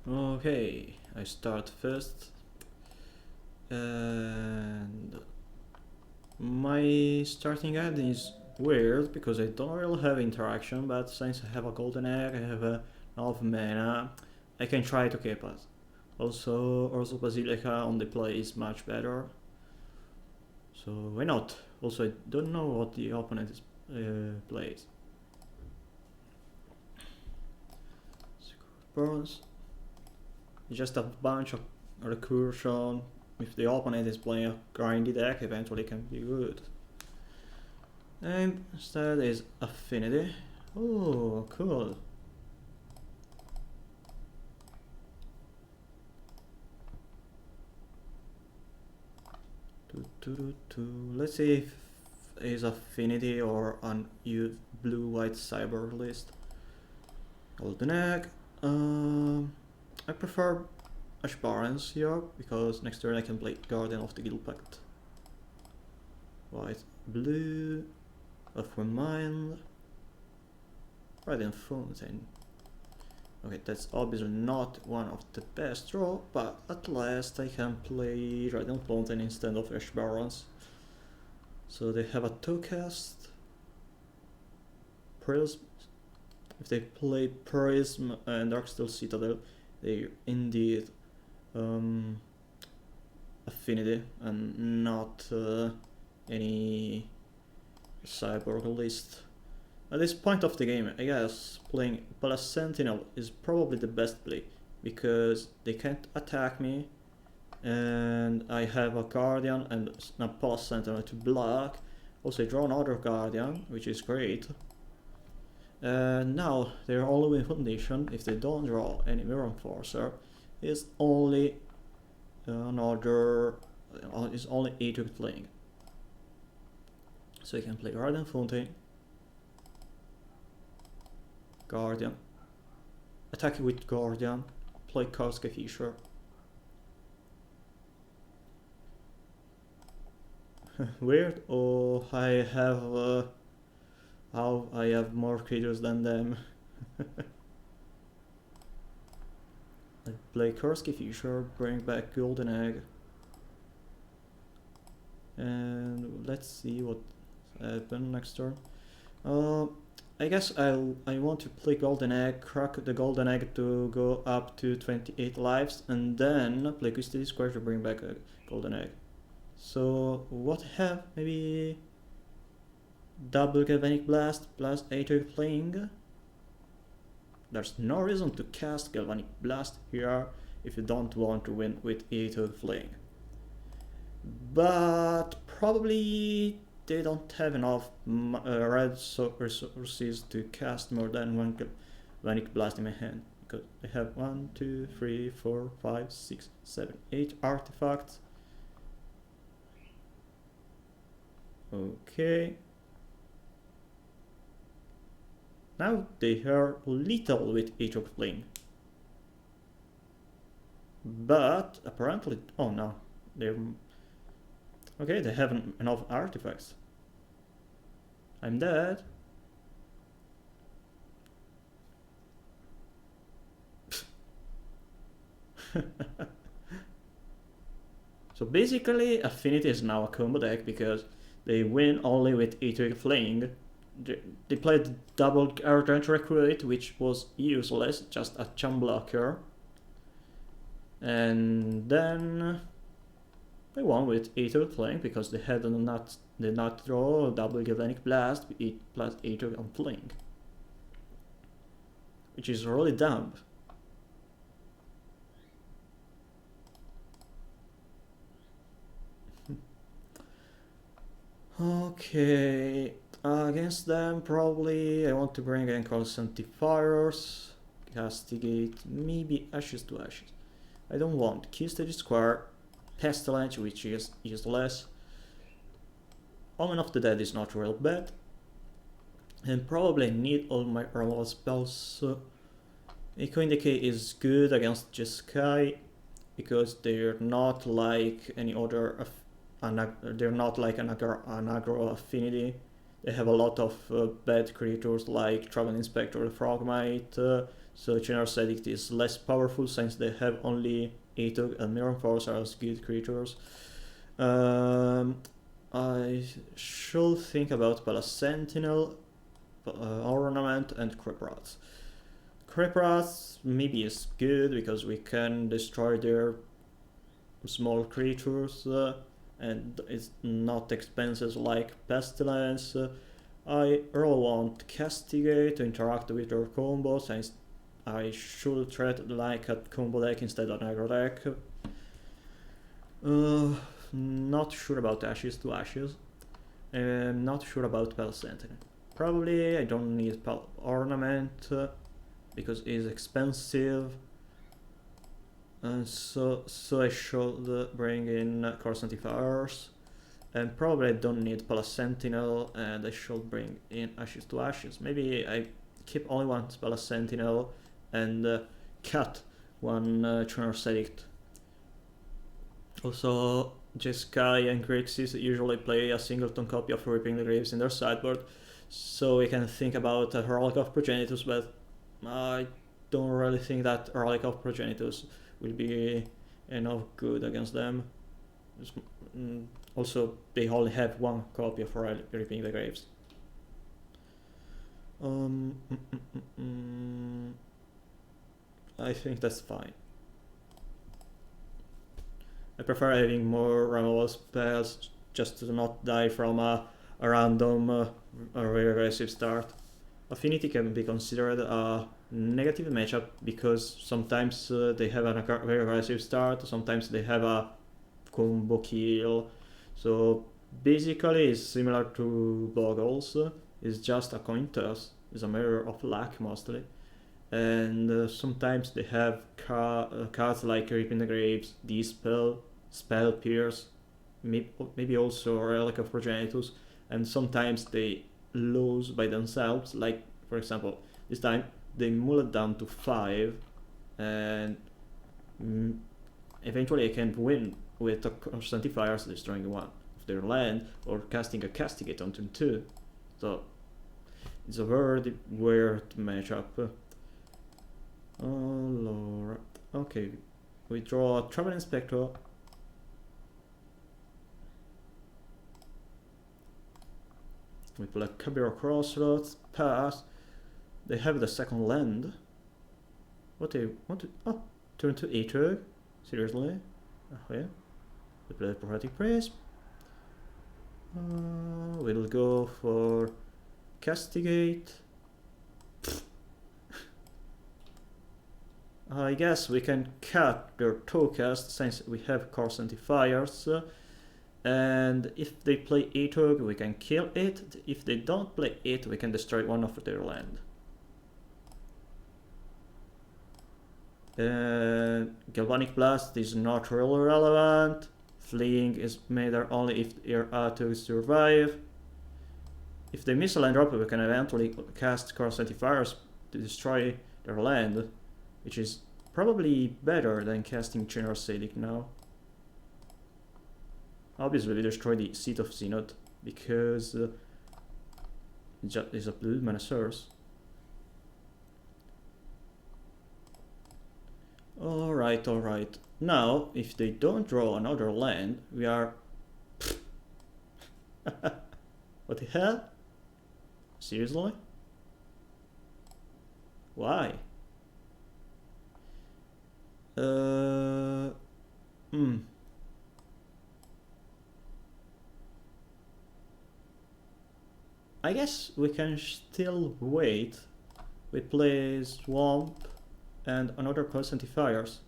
Okay, I start first, and my starting hand is weird because I don't really have interaction, but since I have a golden egg, I have a half mana, I can try to keep it. Also, Orzhov Basilica on the play is much better, so why not? Also, I don't know what the opponent is, plays. Burns. Just a bunch of recursion. If the opponent is playing a grindy deck, eventually can be good. And instead is Affinity. Oh, cool. Let's see if is Affinity or an blue-white cyber list. Golden egg. I prefer Ash Barons here because next turn I can play Guardian of the Guild Pact. White, blue, of my mind. Radiant Fountain. Okay, that's obviously not one of the best draw, but at last I can play Radiant Fountain instead of Ash Barons. So they have a 2-cast. Prism. If they play Prism and Darksteel Citadel, they indeed Affinity and not any cyborg list. At this point of the game, I guess playing Palace Sentinel is probably the best play because they can't attack me and I have a Guardian and a Palace Sentinel to block. Also I draw another Guardian, which is great. Now their only win condition, if they don't draw any Mirror Enforcer, is only is only 8 playing. So you can play Radiant Fountain, Guardian, attack with Guardian, play Karska Fisher. Weird. Oh, I have more creatures than them. I play Karska Fisher, bring back Golden Egg, and let's see what happens next turn. I guess I want to play Golden Egg, crack the Golden Egg to go up to 28 lives, and then play Custody Square to bring back a Golden Egg. So what have maybe double Galvanic Blast plus 8 playing? There's no reason to cast Galvanic Blast here if you don't want to win with 8 playing. But probably they don't have enough red resources to cast more than one Galvanic Blast in my hand, because I have 1, 2, 3, 4, 5, 6, 7, 8 artifacts. Okay. Now they are little with 8 playing. But apparently, oh no, they're okay, they have enough artifacts. I'm dead. So basically, Affinity is now a combo deck because they win only with 8 playing. They played double Argent Recruit, which was useless, just a chum blocker. And then they won with 8 playing because they did not draw double Galvanic Blast plus 8 on playing, which is really dumb. Okay, against them probably I want to bring in Sanctifiers, Castigate, maybe Ashes to Ashes. I don't want Custody Square, Pestilence, which is useless. Omen of the Dead is not real bad. And probably need all my removal spells. So Echo Indicate is good against Jeskai because they're not like any other. They're not like an aggro Affinity. They have a lot of bad creatures like Travel Inspector, Frogmite, So Generous Edict is less powerful since they have only Atog and Mirror Force are as good creatures. I should think about Palace Sentinel, Ornament, and Creep Rats. Creep Rats maybe is good because we can destroy their small creatures and it's not expensive like Pestilence. I really want Castigate to interact with their combo since I should treat like a combo deck instead of an aggro deck. Not sure about Ashes to Ashes. Not sure about Palace Sentinel. Probably I don't need Ornament because it's expensive. So I should bring in Course Antivirus. And probably I don't need Palace Sentinel and I should bring in Ashes to Ashes. Maybe I keep only one Palace Sentinel and cut one Generous Edict. Also, Jeskai and Grixis usually play a singleton copy of Reaping the Graves in their sideboard, so we can think about Heraldic of Progenitus, but I don't really think that Heraldic of Progenitus will be enough good against them. Also, they only have one copy of Reaping the Graves. I think that's fine. I prefer having more removal spells just to not die from a random very aggressive start. Affinity can be considered a negative matchup because sometimes they have a very aggressive start, sometimes they have a combo kill. So basically it's similar to Boggles, it's just a coin toss, it's a matter of luck mostly. And sometimes they have cards like Reaping the Graves, Dispel, Spell Pierce, maybe also Relic of Progenitus, and sometimes they lose by themselves, like for example, this time they mull it down to 5 and eventually I can win with a Course Antivirus destroying one of their land or casting a Castigate on turn 2. So it's a very weird matchup. Oh lord. Okay, we draw a Travel Inspector. We play Kabir Crossroads, pass. They have the second land. What they want to... Oh, turn to Aether. Seriously? Oh yeah. We play Prophetic Prism. We'll go for Castigate. I guess we can cut their Tocast since we have Course Antivirus. And if they play Aether, we can kill it. If they don't play it, we can destroy one of their land. Galvanic Blast is not really relevant. Fleeing is made only if their Aether survive. If they miss a land drop, we can eventually cast Course Antivirus to destroy their land, which is probably better than casting Generous Edict now. Obviously we destroy the Seat of Synod because it's a blue mana source. Alright. Now, if they don't draw another land, we are... What the hell? Seriously? Why? I guess we can still wait. We play Swamp and another Course Antivirus.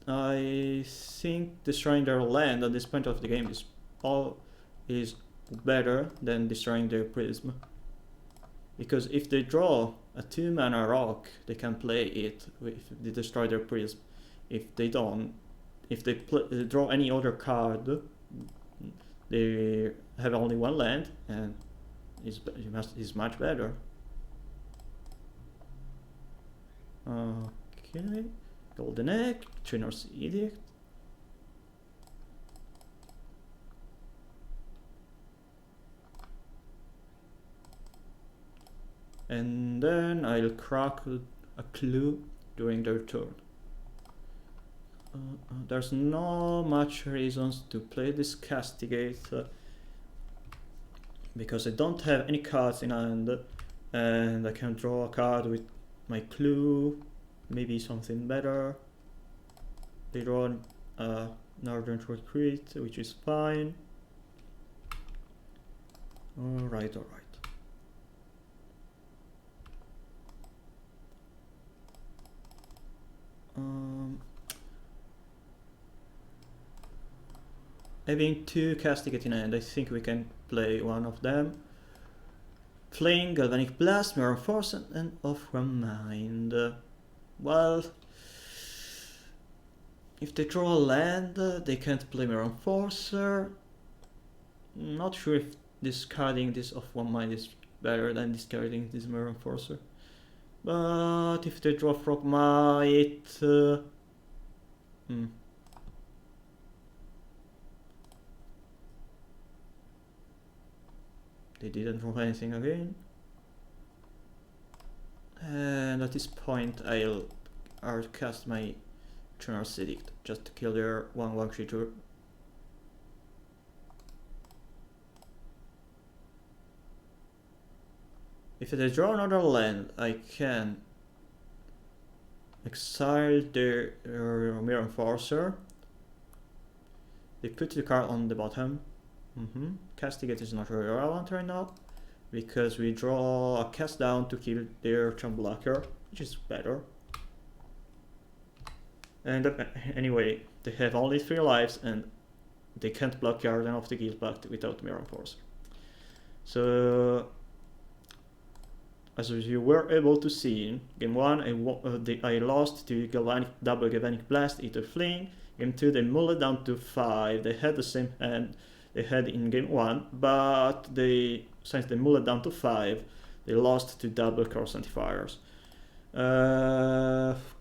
I think destroying their land at this point of the game is better than destroying their Prism. Because if they draw a 2-mana rock, they can play it if they destroy their Prism. If they don't, if they draw any other card, they have only one land and is much better. Okay, Golden Egg, Generous Edict. And then I'll crack a clue during their turn. There's no much reasons to play this Castigate because I don't have any cards in hand and I can draw a card with my clue, maybe something better. They draw Northern Retreat, which is fine. Alright. Having two Castigate in hand, I think we can play one of them. Playing Galvanic Blast, Mirror Force, and Off One Mind. Well, if they draw a land, they can't play Mirror Forcer. Not sure if discarding this Off One Mind is better than discarding this Mirror Forcer. But if they draw Frogmite, they didn't draw anything again. And at this point I'll cast my Churner's Edict just to kill their 1/1 creature. If they draw another land, I can exile their Mirror Enforcer. They put the card on the bottom. Castigate is not really relevant right now because we draw a cast down to kill their Charm Blocker, which is better. And anyway, they have only 3 lives and they can't block Guardian of the Guildpact without Mirror Force. So, as you were able to see, in Game 1 I lost to double Galvanic Blast, Ether Fling. Game 2 they mulled down to 5, they had the same hand they had in Game 1, but since they mulled down to 5, they lost to double Cross Antifires.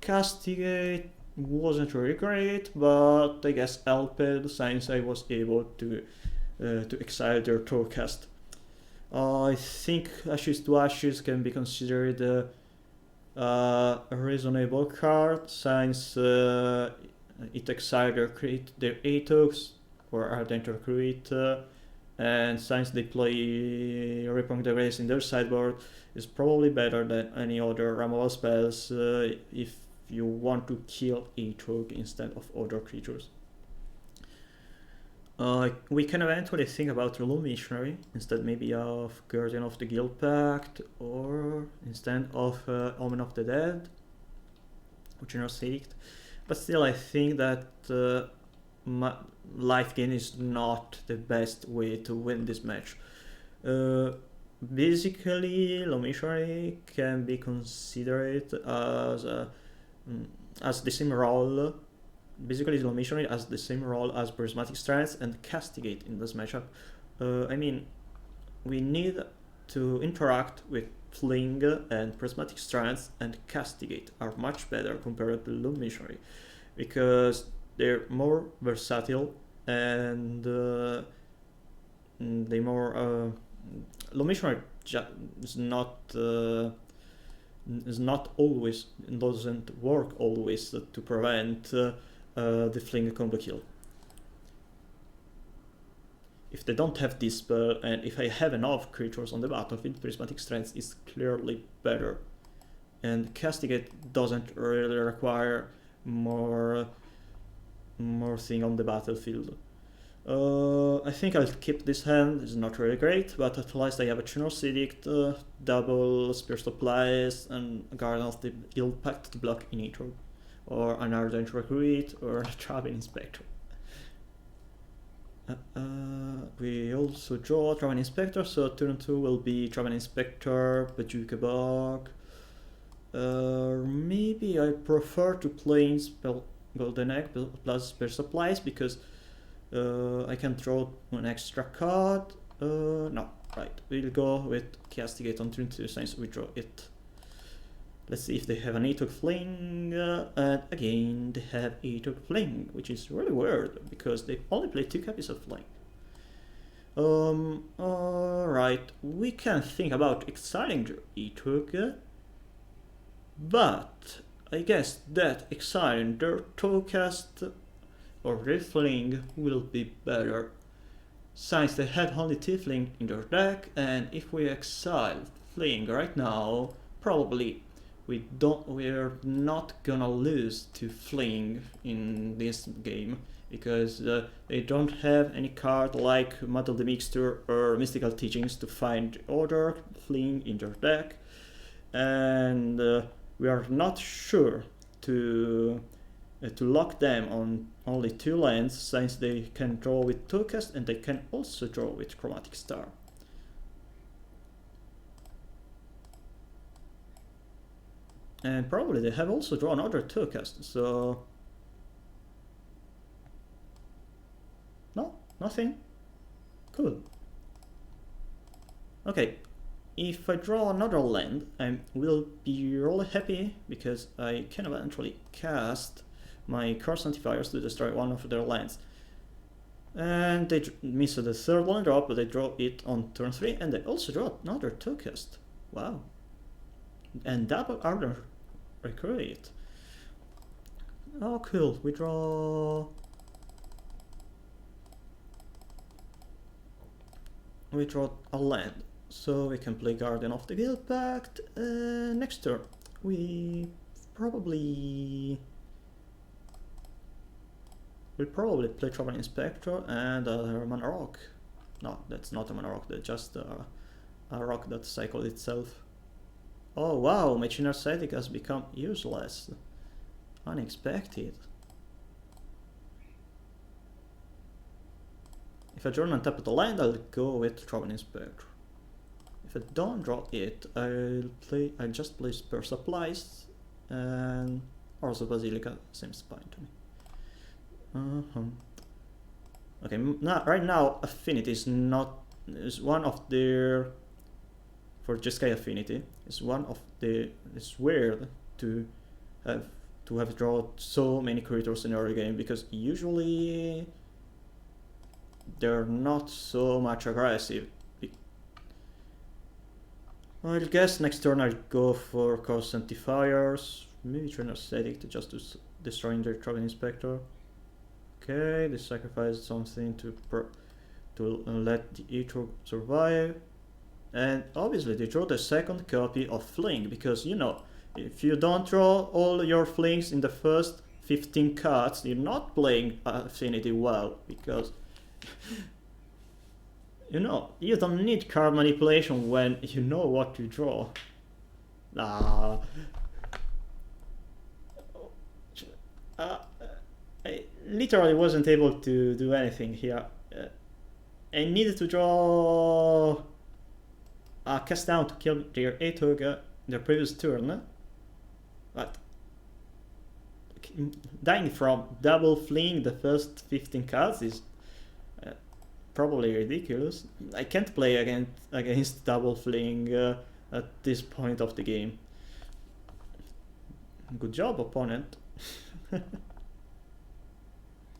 Castigate wasn't really great, but I guess helped since I was able to exile their Torcast. I think Ashes to Ashes can be considered a reasonable card since it exiles their Atox or Ardent Recruit, and since they play Repunk the Race in their sideboard, is probably better than any other removal spells if you want to kill Atox instead of other creatures. We can eventually think about Loom Missionary instead maybe of Guardian of the Guildpact, or instead of Omen of the Dead, which are not Edict. But still, I think that life gain is not the best way to win this match. Basically, Loom Missionary can be considered as the same role. Basically, Loom Missionary has the same role as Prismatic Strands and Castigate in this matchup. I mean, we need to interact with Fling and Prismatic Strands, and Castigate are much better compared to Loom Missionary because they're more versatile and they more Loom Missionary is not always, doesn't work always to prevent the Fling combo kill. If they don't have this spell, and if I have enough creatures on the battlefield, Prismatic Strands is clearly better. And Castigate doesn't really require more thing on the battlefield. I think I'll keep this hand, it's not really great, but at least I have a Churner's Edict, double Spear Supplies, and a Guardian of the Guildpact to block Initiator, or an Ardent Recruit, or a Traveling Inspector. We also draw Traveling Inspector, so turn 2 will be Traveling Inspector, Bajuka Bog. Maybe I prefer to play in Golden Egg plus Spear Supplies because I can draw an extra card. No, right, we'll go with Castigate on turn 2 since we draw it. Let's see if they have an Atox Fling, and again they have Atox Fling, which is really weird because they only play 2 copies of Fling. Alright, we can think about exiling their Atox. But I guess that exiling their Towcast or Riffling will be better, since they have only Tiefling in their deck, and if we exile Fling right now, probably we're not gonna lose to Fling in this game, because they don't have any card like Muddle the Mixture or Mystical Teachings to find other Fling in their deck, and we are not sure to lock them on only 2 lands, since they can draw with Towcast and they can also draw with Chromatic Star. And probably they have also drawn other Towcast, so... No? Nothing? Cool. Okay, if I draw another land, I will be really happy, because I can eventually cast my Curse Antivirus to destroy one of their lands. And they miss the 3rd land drop, but they draw it on turn 3, and they also draw another Towcast. Wow. And double Ardor Recruit. Oh cool, we draw a land, so we can play Guardian of the Guild Pact. Next turn we'll probably play Trouble Inspector and a Mana Rock. No, that's not a Mana Rock, that's just a rock that cycled itself. Oh wow, Machine Ascetic has become useless. Unexpected. If I draw and tap the land, I'll go with Trouble Inspector. If I don't draw it, I'll just play Spare Supplies, and Orzhov Basilica seems fine to me. Okay, right now Affinity is one of their, for Jeskai Affinity, it's weird to have drawn so many creatures in early game, because usually they're not so much aggressive. I guess next turn I'll go for Cost Antifiers, maybe Trainer Aesthetic to just destroy their Trouble Inspector. Okay, they sacrificed something to let the Ether survive, and obviously they draw the 2nd copy of Fling, because you know, if you don't draw all your Flings in the first 15 cards, you're not playing Affinity well, because you know, you don't need card manipulation when you know what to draw. I literally wasn't able to do anything here. I needed to draw a cast down to kill their Aetog their previous turn, but dying from double Fling the first 15 cards is probably ridiculous. I can't play against double Fling at this point of the game. Good job, opponent.